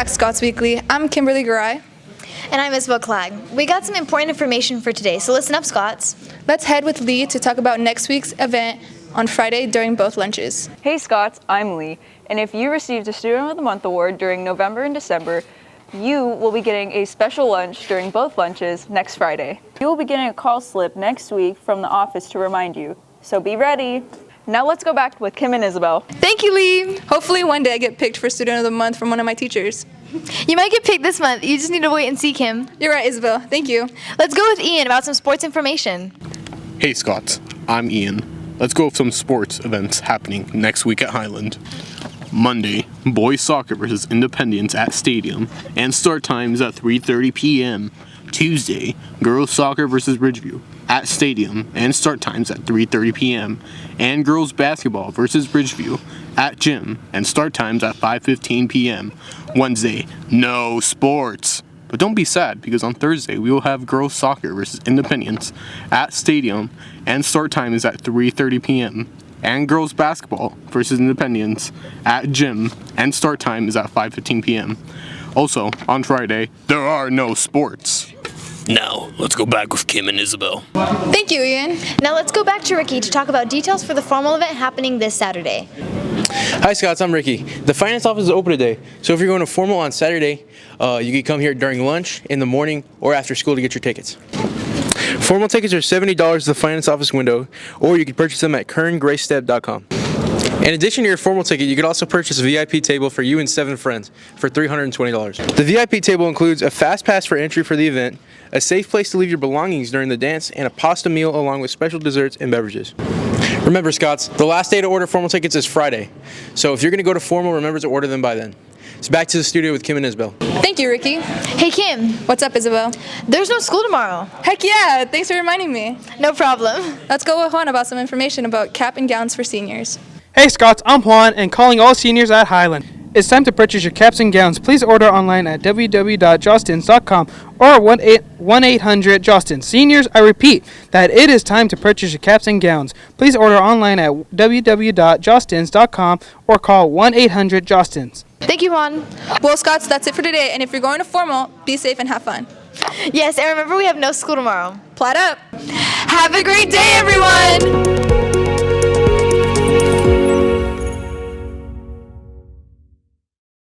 back, Scots Weekly. I'm Kimberly Garai. And I'm Isabel Clag. We got some important information for today, so listen up, Scots. Let's head with Lee to talk about next week's event on Friday during both lunches. Hey Scots, I'm Lee, and if you received a Student of the Month award during November and December, you will be getting a special lunch during both lunches next Friday. You will be getting a call slip next week from the office to remind you, so be ready. Now let's go back with Kim and Isabel. Thank you, Lee. Hopefully one day I get picked for Student of the Month from one of my teachers. You might get picked this month. You just need to wait and see, Kim. You're right, Isabel. Thank you. Let's go with Ian about some sports information. Hey Scots, I'm Ian. Let's go with some sports events happening next week at Highland. Monday, boys soccer versus Independence at Stadium, and start times at 3:30 p.m. Tuesday, girls soccer versus Ridgeview at Stadium, and start times at 3:30 p.m. And girls basketball versus Ridgeview at Gym, and start times at 5:15 p.m. Wednesday, no sports. But don't be sad, because on Thursday we will have girls soccer versus Independence at Stadium, and start time is at 3:30 p.m. And girls basketball versus Independence at Gym, and start time is at 5:15 p.m. Also, on Friday, there are no sports. Now, let's go back with Kim and Isabel. Thank you, Ian. Now let's go back to Ricky to talk about details for the formal event happening this Saturday. Hi Scots, I'm Ricky. The finance office is open today, so if you're going to formal on Saturday, you can come here during lunch, in the morning, or after school to get your tickets. Formal tickets are $70 at the finance office window, or you can purchase them at kerngracestep.com. In addition to your formal ticket, you can also purchase a VIP table for you and 7 friends for $320. The VIP table includes a fast pass for entry for the event, a safe place to leave your belongings during the dance, and a pasta meal along with special desserts and beverages. Remember, Scots, the last day to order formal tickets is Friday, so if you're going to go to formal, remember to order them by then. So back to the studio with Kim and Isabel. Thank you, Ricky. Hey, Kim. What's up, Isabel? There's no school tomorrow. Heck yeah, thanks for reminding me. No problem. Let's go with Juan about some information about cap and gowns for seniors. Hey Scots, I'm Juan and calling all seniors at Highland. It's time to purchase your caps and gowns. Please order online at www.justins.com or 1-800-JUSTINS. Seniors, I repeat that it is time to purchase your caps and gowns. Please order online at www.justins.com or call 1-800-JUSTINS. Thank you, Juan. Well, Scots, that's it for today, and if you're going to formal, be safe and have fun. Yes, and remember we have no school tomorrow. Plat up. Have a great day, everyone!